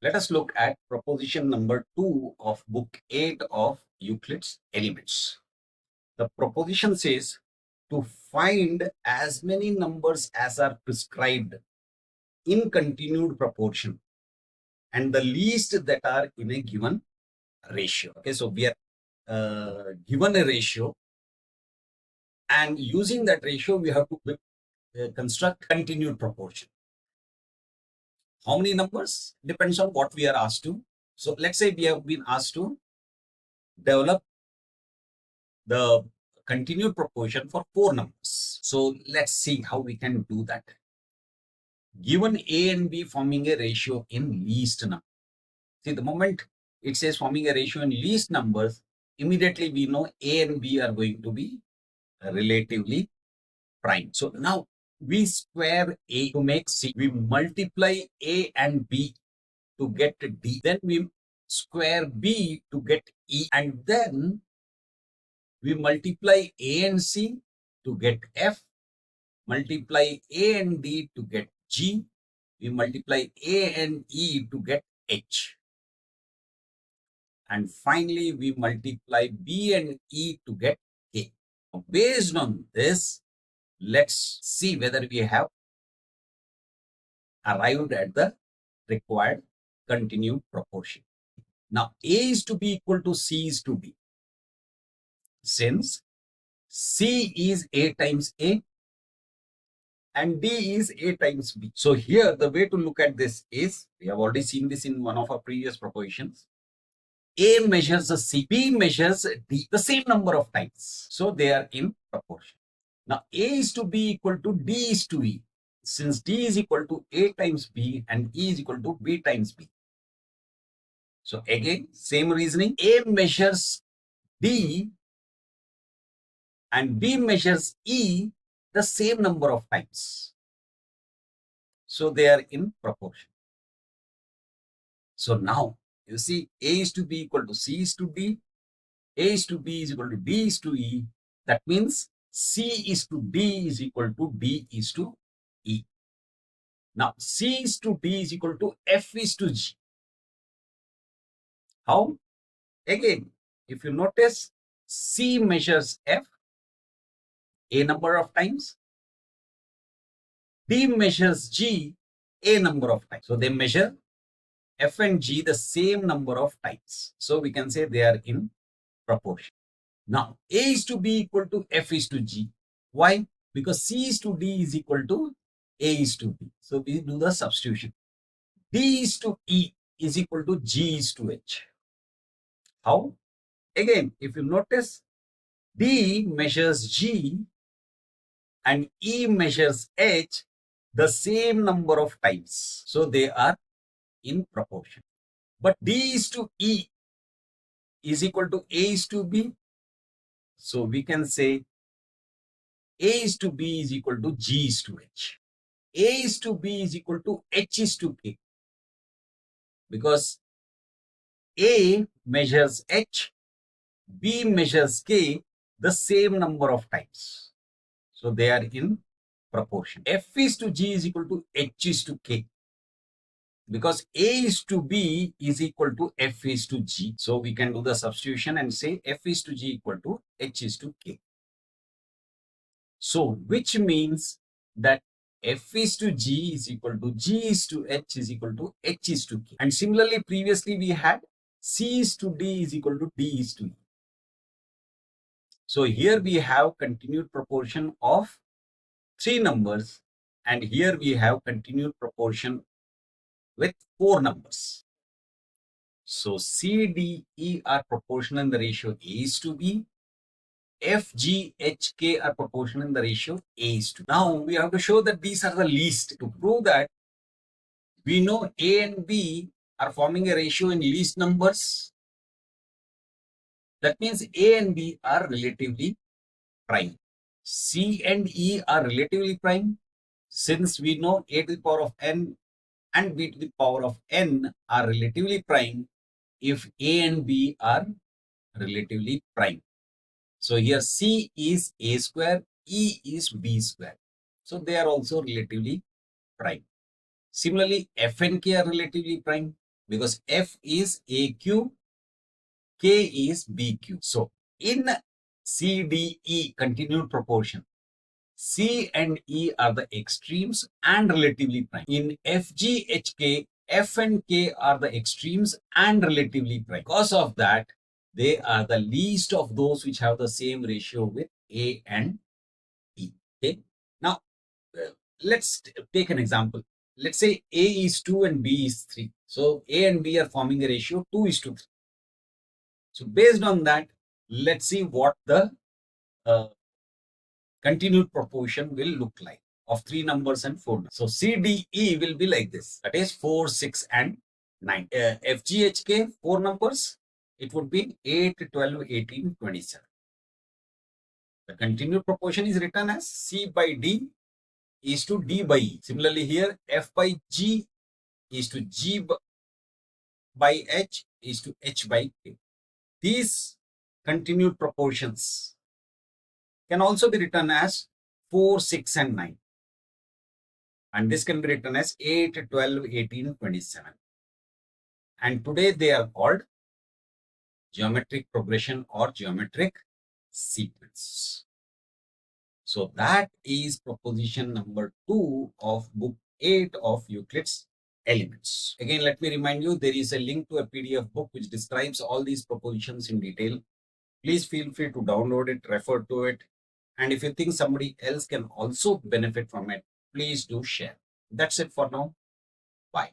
Let us look at proposition number 2 of book 8 of Euclid's Elements. The proposition says to find as many numbers as are prescribed in continued proportion and the least that are in a given ratio. Okay, so we are given a ratio, and using that ratio we have to construct continued proportion. How many numbers? Depends on what we are asked to. So let's say we have been asked to develop the continued proportion for 4 numbers. So let's see how we can do that. Given A and B forming a ratio in least number. See, the moment it says forming a ratio in least numbers, immediately we know A and B are going to be relatively prime. So now we square A to make C. We multiply A and B to get D. Then we square B to get E. And then we multiply A and C to get F. Multiply A and D to get G. We multiply A and E to get H. And finally, we multiply B and E to get K. Based on this, let's see whether we have arrived at the required continued proportion. Now, A is to be equal to C is to D. Since C is A times A and D is A times B. So here, the way to look at this is, we have already seen this in one of our previous propositions. A measures a C, B measures D the same number of times. So they are in proportion. Now A is to B equal to D is to E. Since D is equal to A times B and E is equal to B times B. So again, same reasoning. A measures D and B measures E the same number of times. So they are in proportion. So now you see A is to B equal to C is to D, A is to B is equal to D is to E. That means C is to D is equal to D is to E. Now C is to D is equal to F is to G. How? Again, if you notice, C measures F a number of times, D measures G a number of times. So they measure F and G the same number of times. So we can say they are in proportion. Now A is to B equal to F is to G. Why? Because C is to D is equal to A is to B. So we do the substitution. D is to E is equal to G is to H. How? Again, if you notice, D measures G and E measures H the same number of times. So they are in proportion. But D is to E is equal to A is to B. So we can say A is to B is equal to G is to H. A is to B is equal to H is to K. Because A measures H, B measures K the same number of times. So they are in proportion. F is to G is equal to H is to K. Because A is to B is equal to F is to G. So we can do the substitution and say F is to G equal to H is to K. So which means that F is to G is equal to G is to H is equal to H is to K. And similarly, previously we had C is to D is equal to D is to E. So here we have continued proportion of 3 numbers, and here we have continued proportion with 4 numbers. So C, D, E are proportional in the ratio A is to B. F, G, H, K are proportional in the ratio A is to. Now we have to show that these are the least. To prove that, we know A and B are forming a ratio in least numbers. That means A and B are relatively prime. C and E are relatively prime, since we know A to the power of n and B to the power of n are relatively prime if A and B are relatively prime. So here C is A square, E is B square. So they are also relatively prime. Similarly, F and K are relatively prime. because F is AQ, K is BQ. So in CDE continued proportion, C and E are the extremes and relatively prime. In FGHK, F and K are the extremes and relatively prime. Because of that, they are the least of those which have the same ratio with A and E. Okay. Now, let's take an example. Let's say A is 2 and B is 3. So A and B are forming a ratio 2 is to 3. So based on that, let's see what the continued proportion will look like of 3 numbers and 4 numbers. So CDE will be like this. That is 4, 6 and 9. FGHK, 4 numbers, it would be 8, 12, 18, 27. The continued proportion is written as C by D is to D by E. Similarly here, F by G is to G by H is to H by K. These continued proportions can also be written as 4, 6 and 9. And this can be written as 8, 12, 18, 27. And today they are called geometric progression or geometric sequence. So that is proposition number 2 of book 8 of Euclid's Elements. Again, let me remind you, there is a link to a PDF book which describes all these propositions in detail. Please feel free to download it, refer to it. And if you think somebody else can also benefit from it, please do share. That's it for now. Bye.